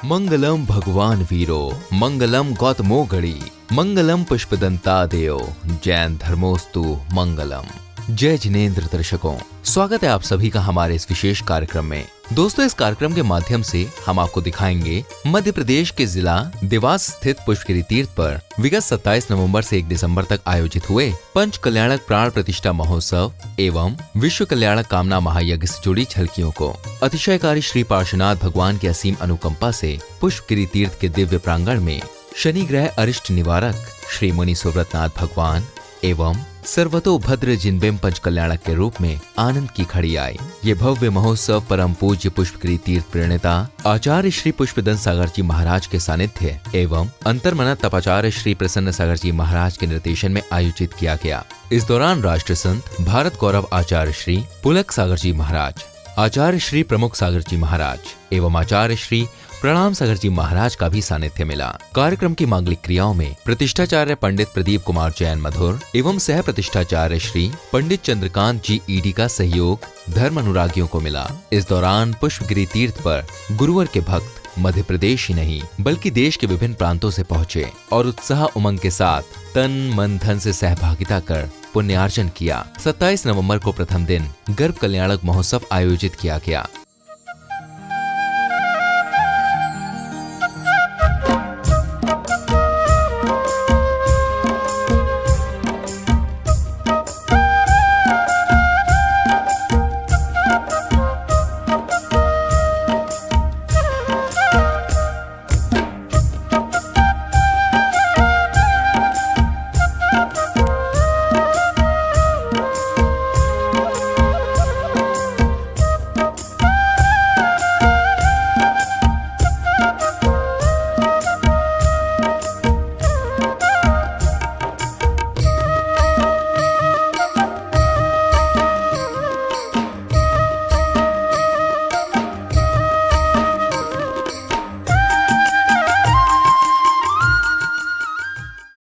मंगलम भगवान वीरो, मंगलम गौतमोगड़ी, मंगलम पुष्पदंतादेयो, जैन धर्मोस्तु मंगलम। जय जिनेंद्र दर्शकों, स्वागत है आप सभी का हमारे इस विशेष कार्यक्रम में। दोस्तों, इस कार्यक्रम के माध्यम से हम आपको दिखाएंगे मध्य प्रदेश के जिला देवास स्थित पुष्पगिरी तीर्थ पर विगत 27 नवंबर से 1 दिसंबर तक आयोजित हुए पंच कल्याणक प्राण प्रतिष्ठा महोत्सव एवं विश्व कल्याणक कामना महायज्ञ से जुड़ी झलकियों को अतिशयकारी श्री पार्श्वनाथ भगवान की असीम अनुकंपा से पुष्पगिरी तीर्थ के दिव्य प्रांगण में शनि ग्रह अरिष्ट निवारक श्री मुनि सुव्रतनाथ भगवान एवं सर्वतोभद्र जिनबेम पंच कल्याणक के रूप में आनंद की खड़ी आई। ये भव्य महोत्सव परम पूज्य पुष्पगिरी तीर्थ प्रणेता आचार्य श्री पुष्पदंत सागर जी महाराज के सानिध्य एवं अंतर्मनः तपाचार्य श्री प्रसन्न सागर जी महाराज के निर्देशन में आयोजित किया गया। इस दौरान राष्ट्र संत भारत गौरव आचार्य श्री पुलक सागर जी महाराज, आचार्य श्री प्रमुख सागर जी महाराज एवं आचार्य श्री प्रणाम सागर जी महाराज का भी सानिध्य मिला। कार्यक्रम की मांगलिक क्रियाओं में प्रतिष्ठाचार्य पंडित प्रदीप कुमार जैन मधुर एवं सह प्रतिष्ठाचार्य श्री पंडित चंद्रकांत जी ईडी का सहयोग धर्म अनुरागियों को मिला। इस दौरान पुष्पगिरी तीर्थ पर गुरुवर के भक्त मध्य प्रदेश ही नहीं बल्कि देश के विभिन्न प्रांतों से पहुँचे और उत्साह उमंग के साथ तन मन धन से सहभागिता कर पुण्यार्जन किया। 27 नवंबर को प्रथम दिन गर्भ कल्याणक महोत्सव आयोजित किया गया।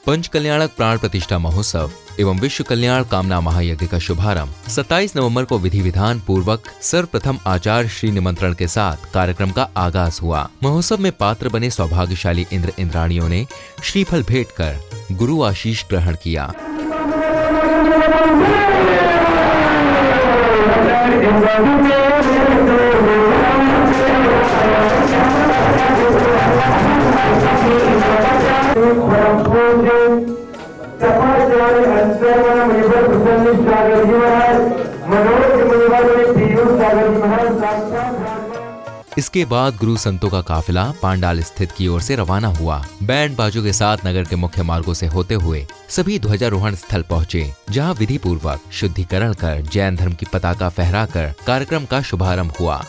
पंच कल्याणक प्राण प्रतिष्ठा महोत्सव एवं विश्व कल्याण कामना महायज्ञ का शुभारंभ 27 नवंबर को विधि विधान पूर्वक सर्वप्रथम आचार्य श्री निमंत्रण के साथ कार्यक्रम का आगाज हुआ। महोत्सव में पात्र बने सौभाग्यशाली इंद्र इंद्राणियों ने श्रीफल भेंट कर गुरु आशीष ग्रहण किया। इसके बाद गुरु संतों का काफिला पांडाल स्थित की ओर से रवाना हुआ। बैंड बाजों के साथ नगर के मुख्य मार्गों से होते हुए सभी ध्वजारोहण स्थल पहुँचे, जहाँ विधि पूर्वक शुद्धिकरण कर जैन धर्म की पताका फहराकर कार्यक्रम का शुभारंभ हुआ।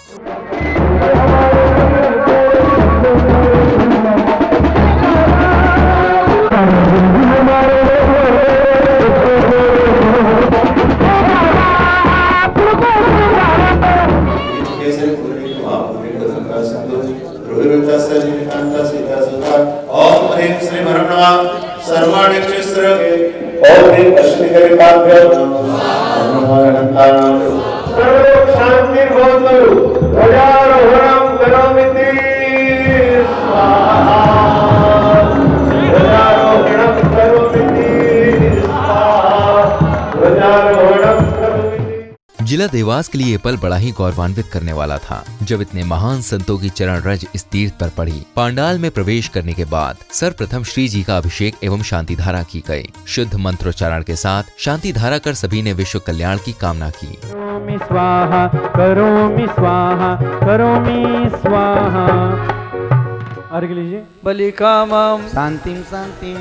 जिला देवास के लिए ये पल बड़ा ही गौरवान्वित करने वाला था, जब इतने महान संतों की चरण रज इस तीर्थ पर पड़ी। पांडाल में प्रवेश करने के बाद सर्वप्रथम श्री जी का अभिषेक एवं शांति धारा की गई। शुद्ध मंत्रोच्चारण के साथ शांति धारा कर सभी ने विश्व कल्याण की कामना की। करोमि स्वाहा, करोमि स्वाहा, करोमि स्वाहा। अर्घ्य लीजिए। बलिकामं शांतिम शांतिम,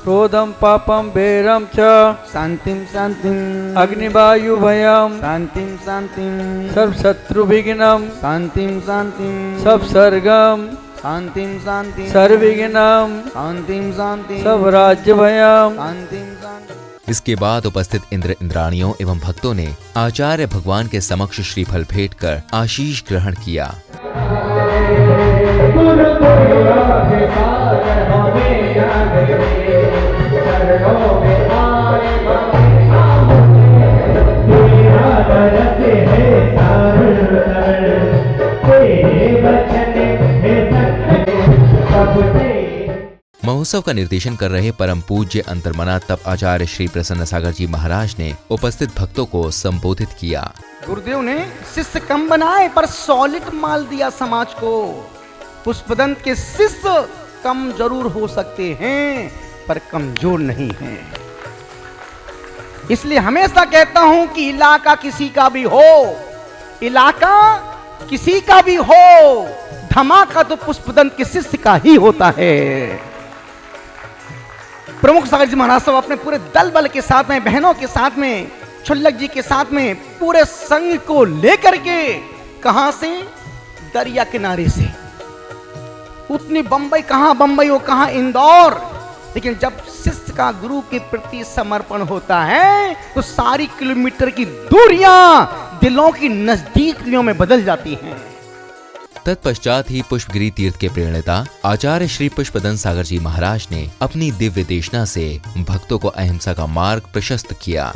क्रोधं पापं भैरं च शांतिम शांतिम, अग्निवायु भयं शांतिम शांतिम, सर्वशत्रु विघ्नं शांतिम शांतिम, सब सर्गम शांतिम शांतिम, सर्वविघ्नं शांतिम शांतिम, सब राज्य भयं शांतिम शांतिम। इसके बाद उपस्थित इंद्र इंद्राणियों एवं भक्तों ने आचार्य भगवान के समक्ष श्रीफल भेंट कर आशीष ग्रहण किया। तेरे बचन महोत्सव का निर्देशन कर रहे परम पूज्य अंतर्मना तप आचार्य श्री प्रसन्न सागर जी महाराज ने उपस्थित भक्तों को संबोधित किया। गुरुदेव ने शिष्य कम बनाए पर सॉलिड माल दिया समाज को। पुष्पदंत के शिष्य कम जरूर हो सकते हैं पर कमजोर नहीं हैं। इसलिए हमेशा कहता हूं कि इलाका किसी का भी हो, इलाका किसी का भी हो, धमाका तो पुष्पदंत के शिष्य का ही होता है। प्रमुख सागर जी महाराज साहब अपने पूरे दल बल के साथ में, बहनों के साथ में, छुल्लक जी के साथ में, पूरे संघ को लेकर के कहां से, दरिया किनारे से, उतनी बंबई कहां बंबई हो कहां इंदौर, लेकिन जब शिष्य का गुरु के प्रति समर्पण होता है तो सारी किलोमीटर की दूरियां दिलों की नजदीकियों में बदल जाती हैं। तत्पश्चात ही पुष्पगिरी तीर्थ के प्रेरणेता आचार्य श्री पुष्पदंत सागर जी महाराज ने अपनी दिव्य देशना से भक्तों को अहिंसा का मार्ग प्रशस्त किया।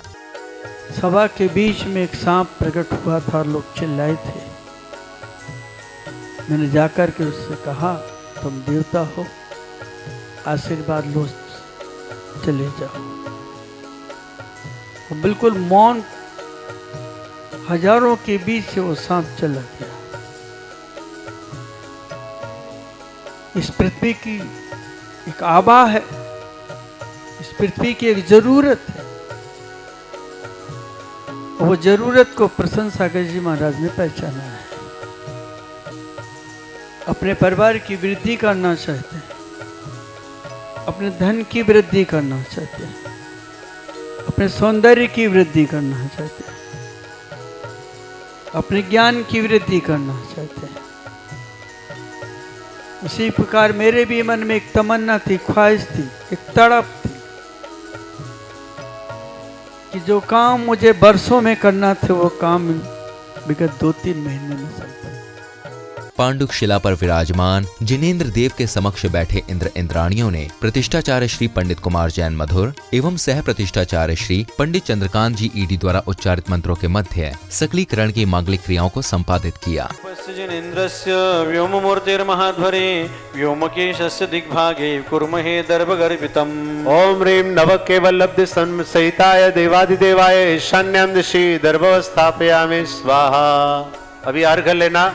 सभा के बीच में एक सांप प्रकट हुआ था और लोग चिल्लाए थे। मैंने जाकर के उससे कहा, तुम देवता हो, आशीर्वाद लो, चले जाओ। वो बिल्कुल मौन, हजारों के बीच से वो सांप चला गया। इस पृथ्वी की एक आभा है, इस पृथ्वी की एक जरूरत है। वो जरूरत को प्रसन्न सागर जी महाराज ने पहचाना है। अपने परिवार की वृद्धि करना चाहते हैं, अपने धन की वृद्धि करना चाहते हैं, अपने सौंदर्य की वृद्धि करना चाहते हैं, अपने ज्ञान की वृद्धि करना चाहते हैं। उसी प्रकार मेरे भी मन में एक तमन्ना थी, ख्वाहिश थी, एक तड़प थी कि जो काम मुझे बरसों में करना थे वो काम विगत 2-3 महीने में संपन्न। पांडुक शिला पर विराजमान जिनेन्द्र देव के समक्ष बैठे इंद्र इंद्राणियों ने प्रतिष्ठाचार्य श्री पंडित कुमार जैन मधुर एवं सह प्रतिष्ठाचार्य श्री पंडित चंद्रकांत जी ईडी द्वारा उच्चारित मंत्रों के मध्य सकलीकरण की मांगलिक क्रियाओं को संपादित किया। जिनेन्द्रस्य व्योममूर्तिर्महाध्वरे व्योमकेशस्य दिग्भागे कुर्महे दर्भगर्भितम्। ओम ह्रीं नवकेवलब्धि संसहिताय देवादिदेवाय ईशान्यां दिशि दर्भवस्थापयामि स्वाहा। अभी अर्घ लेना।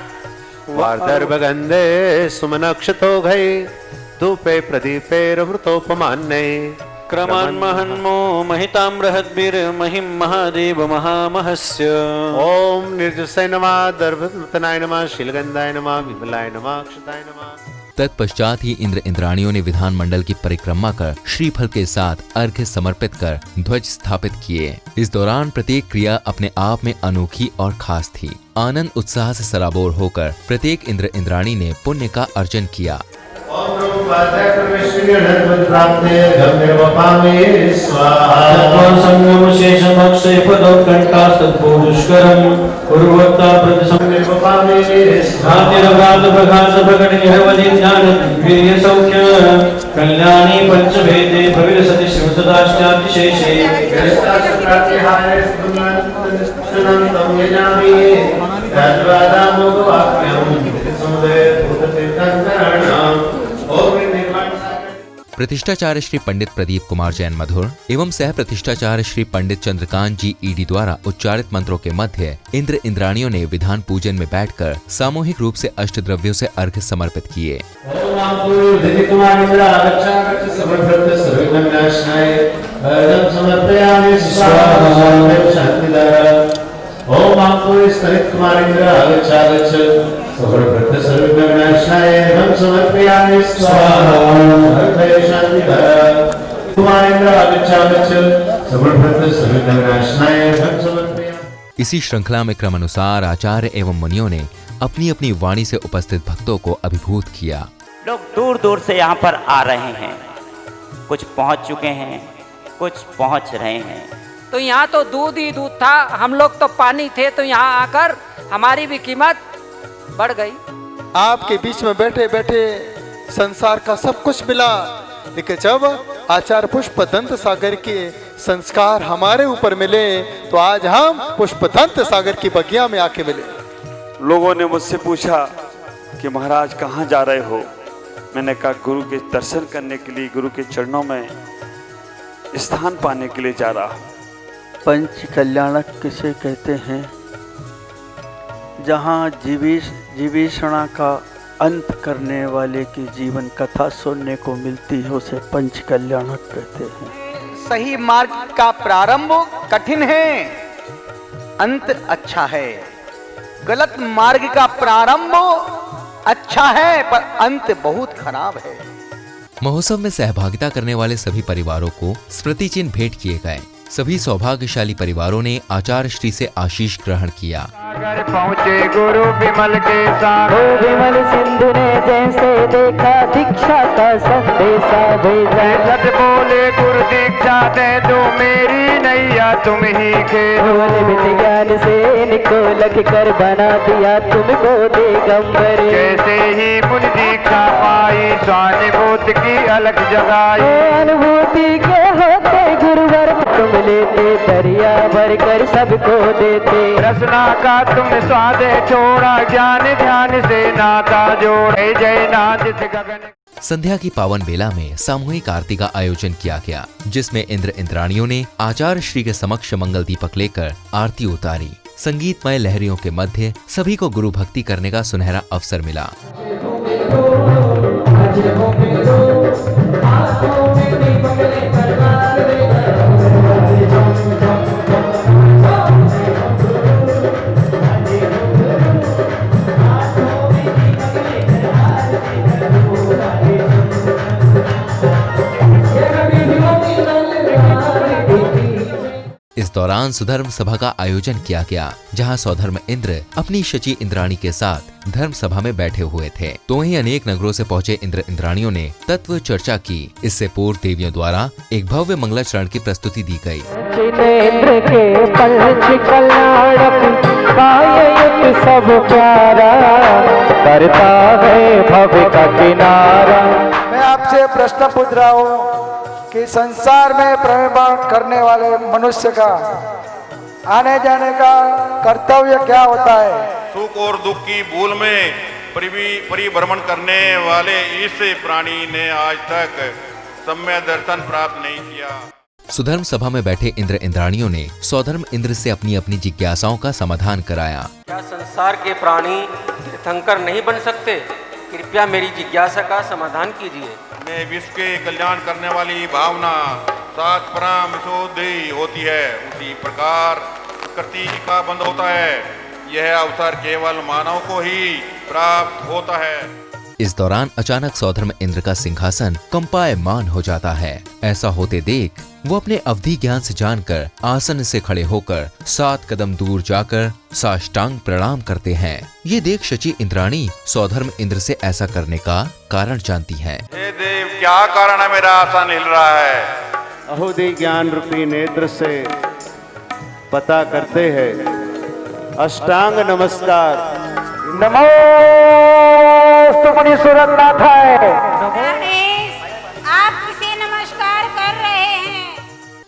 वार्दर्भगन्धे सुमनक्षतो घै धूपे प्रदीपैरमृतोपमान्ये क्रमान्महन्मो महिताम्रहद्भिर्महिं महादेव महामहस्य। ओम निर्जसाय नमः, दर्भनतनाय नमः, शीलगंधाय नमः, विमलाय नमः, अक्षताय नमः। तत्पश्चात ही इंद्र इंद्राणियों ने विधान मंडल की परिक्रमा कर श्रीफल के साथ अर्घ्य समर्पित कर ध्वज स्थापित किए। इस दौरान प्रत्येक क्रिया अपने आप में अनोखी और खास थी। आनंद उत्साह से सराबोर होकर प्रत्येक इंद्र इंद्राणी ने पुण्य का अर्जन किया। कल्याणी पंचभेदे भविरसति श्रीमदाष्टातिशेषे प्रतिष्ठाचार्य श्री पंडित प्रदीप कुमार जैन मधुर एवं सह प्रतिष्ठाचार्य श्री पंडित चंद्रकांत जी ईडी द्वारा उच्चारित मंत्रों के मध्य इंद्र इंद्राणियों ने विधान पूजन में बैठकर सामूहिक रूप से अष्टद्रव्यों से अर्घ्य समर्पित किए। ओम आपको स्तरित कुमारेंद्र आगच्छ सर्वभक्त सर्वविघ्नविनाशाय हम समर्पयामि स्वाहा। हर शांति धर कुमारेंद्र आगच्छ सर्वभक्त सर्वविघ्नविनाशाय हम समर्पयामि। इसी श्रृंखला में क्रमानुसार आचार्य एवं मुनियों ने अपनी अपनी वाणी से उपस्थित भक्तों को अभिभूत किया। लोग दूर दूर से यहाँ पर आ रहे हैं, कुछ पहुँच चुके हैं, कुछ पहुँच रहे हैं। तो यहाँ तो दूध ही दूध था, हम लोग तो पानी थे, तो यहाँ आकर हमारी भी कीमत बढ़ गई। आपके बीच में बैठे बैठे संसार का सब कुछ मिला, लेकिन जब आचार्य पुष्पदंत सागर के संस्कार हमारे ऊपर मिले तो आज हम पुष्पदंत सागर की बगिया में आके मिले। लोगों ने मुझसे पूछा कि महाराज कहाँ जा रहे हो, मैंने कहा गुरु के दर्शन करने के लिए, गुरु के चरणों में स्थान पाने के लिए जा रहा हूँ। पंच कल्याणक किसे कहते हैं? जहाँ जीविषणा का अंत करने वाले की जीवन कथा सुनने को मिलती है, उसे पंच कल्याणक कहते हैं। सही मार्ग का प्रारंभ कठिन है, अंत अच्छा है। गलत मार्ग का प्रारंभ अच्छा है पर अंत बहुत खराब है। महोत्सव में सहभागिता करने वाले सभी परिवारों को स्मृति चिन्ह भेंट किए गए। सभी सौभाग्यशाली परिवारों ने आचार्य श्री से आशीष ग्रहण किया। अगर पहुँचे गुरु विमल के साथ, विमल सिंधु ने जैसे देखा दीक्षा का संदेशा भेजा। सत बोले गुरु दीक्षा दे दो मेरी नैया तुम ही के। ज्ञान से इनको लग कर बना दिया तुमको दिगंबर। जैसे ही मुनि दीक्षा पाई स्वानुभूति की अलग जगाई। अनुभूति के होते गुरुवर तुम लेते दरिया भर कर सबको देते। रसना का तुम स्वाद छोड़ा ज्ञान ध्यान से नाता जोड़े। जय नाथ गगन। संध्या की पावन बेला में सामूहिक आरती का आयोजन किया गया, जिसमें इंद्र इंद्राणियों ने आचार्य श्री के समक्ष मंगल दीपक लेकर आरती उतारी। संगीतमय लहरियों के मध्य सभी को गुरु भक्ति करने का सुनहरा अवसर मिला। इस दौरान सुधर्म सभा का आयोजन किया गया, जहां सौधर्म इंद्र अपनी शची इंद्राणी के साथ धर्म सभा में बैठे हुए थे। तो वहीं अनेक नगरों से पहुंचे इंद्र इंद्राणियों ने तत्व चर्चा की। इससे पूर्व देवियों द्वारा एक भव्य मंगलाचरण की प्रस्तुति दी गई। इंद्र के पंच कल्याणक काययुक्त सब प्यारा, करता है भव का किनारा। मैं आपसे प्रश्न पूछ रहा हूँ कि संसार में भ्रमण करने वाले मनुष्य का आने जाने का कर्तव्य क्या होता है? सुख और दुख की भूल में परिभ्रमण करने वाले इस प्राणी ने आज तक सम्य दर्शन प्राप्त नहीं किया। सुधर्म सभा में बैठे इंद्र इंद्राणियों ने सौधर्म इंद्र से अपनी अपनी जिज्ञासाओं का समाधान कराया। क्या संसार के प्राणी तीर्थंकर नहीं बन सकते? कृपया मेरी जिज्ञासा का समाधान कीजिए। में विश्व के कल्याण करने वाली भावना सात परम विशुद्धि होती है, उसी प्रकार कृति का बंध होता है। यह अवसर केवल मानव को ही प्राप्त होता है। इस दौरान अचानक सौधर्म इंद्र का सिंहासन कंपायमान हो जाता है। ऐसा होते देख वो अपने अवधि ज्ञान से जानकर आसन से खड़े होकर 7 कदम दूर जाकर साष्टांग प्रणाम करते हैं। ये देख शची इंद्राणी सौधर्म इंद्र से ऐसा करने का कारण जानती हैं। हे देव, क्या कारण है मेरा आसन हिल रहा है? अहोदय ज्ञान रूपी नेत्र से पता करते हैं। अष्टांग नमस्कार। नमो मुनि सूरतनाथ है। आप किसे नमस्कार कर रहे हैं?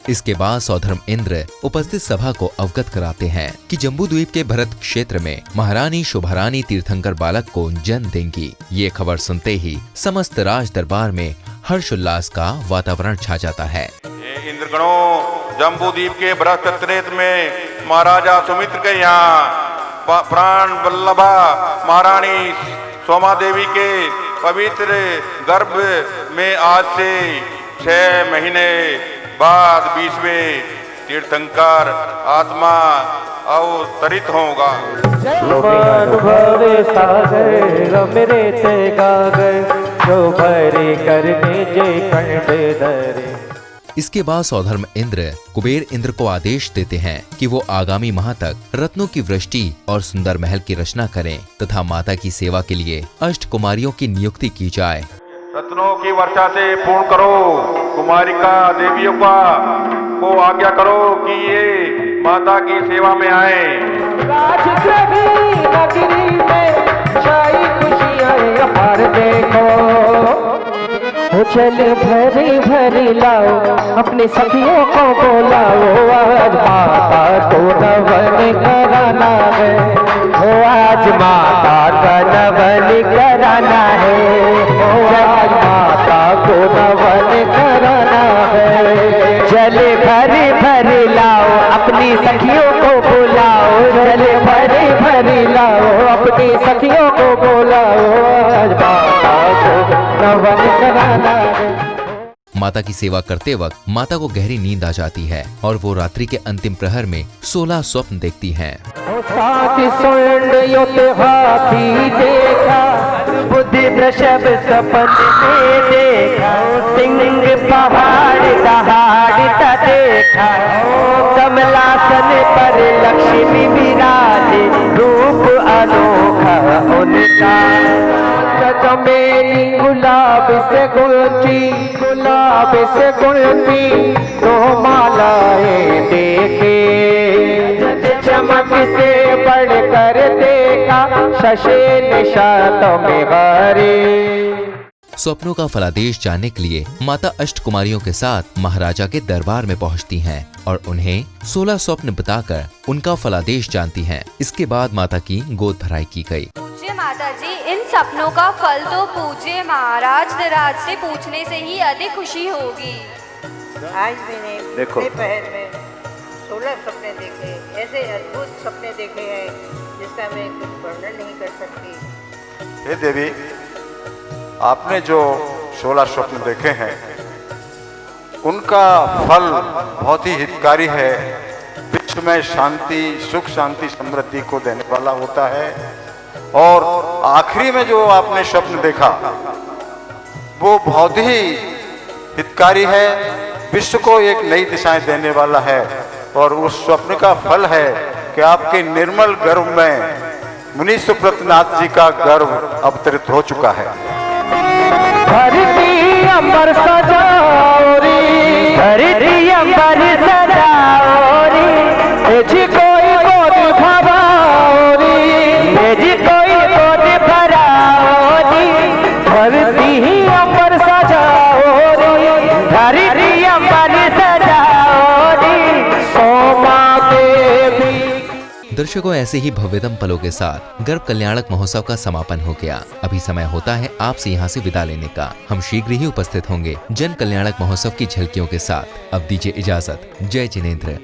इसके बाद सौधर्म इंद्र उपस्थित सभा को अवगत कराते हैं कि जम्बू द्वीप के भरत क्षेत्र में महारानी शोभारानी तीर्थंकर बालक को जन्म देंगी। ये खबर सुनते ही समस्त राज दरबार में हर्षोल्लास का वातावरण छा जाता है। इंद्रगणों, जम्बू द्वीप के भरत क्षेत्र में महाराजा सुमित्र के यहाँ प्राण वल्लभा महारानी सोमा देवी के पवित्र गर्भ में आज से 6 महीने बाद 20वें तीर्थंकर आत्मा अवतरित होगा। इसके बाद सौधर्म इंद्र कुबेर इंद्र को आदेश देते हैं कि वो आगामी माह तक रत्नों की वृष्टि और सुंदर महल की रचना करें तथा माता की सेवा के लिए 8 कुमारियों की नियुक्ति की जाए। रत्नों की वर्षा से पूर्ण करो। कुमारिका देवियों को आज्ञा करो कि ये माता की सेवा में आए। चल भरी भरी लाओ, अपनी सखियों को बोलाओ। आज माता को नवन कराना है, आज आज माता का नवन कराना है, आज माता को नवन कराना है। जल भरी भरी लाओ अपनी सखियों को बुलाओ, जल भरी भरी लाओ अपनी सखियों को बुलाओ, आज माता को नवन कराना है। माता की सेवा करते वक्त माता को गहरी नींद आ जाती है और वो रात्रि के अंतिम प्रहर में 16 स्वप्न देखती हैं। हाथी देखा, बुद्धि वृषभ सपन में देखा, सिंह पहाड़ दहाड़ता देखा, कमलासन पर लक्ष्मी विराजे, रूप अनोखा उनका। चमेली गुलाब से गुलती, गुलाब से गुलती दो मालाएं देखे, चमक से बढ़कर देखा शशि निशातों में हरे। स्वप्नों का फलादेश जानने के लिए माता अष्टकुमारियों के साथ महाराजा के दरबार में पहुंचती हैं और उन्हें 16 स्वप्न बताकर उनका फलादेश जानती हैं। इसके बाद माता की गोद भराई की गई। पूज्य माता जी, इन सपनों का फल तो पूज्य महाराज धराज से पूछने से ही अधिक खुशी होगी। आज मैंने देखो। अपने पहर में 16 सपने देखे, ऐसे अद्भुत सपने देखे हैं जिसका मैं कुछ वर्णन नहीं कर सकती। हे देवी, आपने जो 16 स्वप्न देखे हैं उनका फल बहुत ही हितकारी है, विश्व में शांति, सुख शांति समृद्धि को देने वाला होता है। और आखिरी में जो आपने स्वप्न देखा वो बहुत ही हितकारी है, विश्व को एक नई दिशाएं देने वाला है। और उस स्वप्न का फल है कि आपके निर्मल गर्भ में मुनि सुब्रतनाथ जी का गर्भ अवतरित हो चुका है। धरती अंबर सजाओ रे, धरती अंबर सजाओ रे, जी कोई गोद भराओ रे, जी कोई गोद भराओ रे, धरती अंबर सजाओ रे, धरती अंबर सजाओ रे, सोमा देवी। दर्शकों, ऐसे ही भव्यतम पलों के साथ गर्भ कल्याणक महोत्सव का समापन हो गया। अभी समय होता है आपसे यहाँ से विदा लेने का। हम शीघ्र ही उपस्थित होंगे जन कल्याणक महोत्सव की झलकियों के साथ। अब दीजिए इजाजत। जय जिनेंद्र।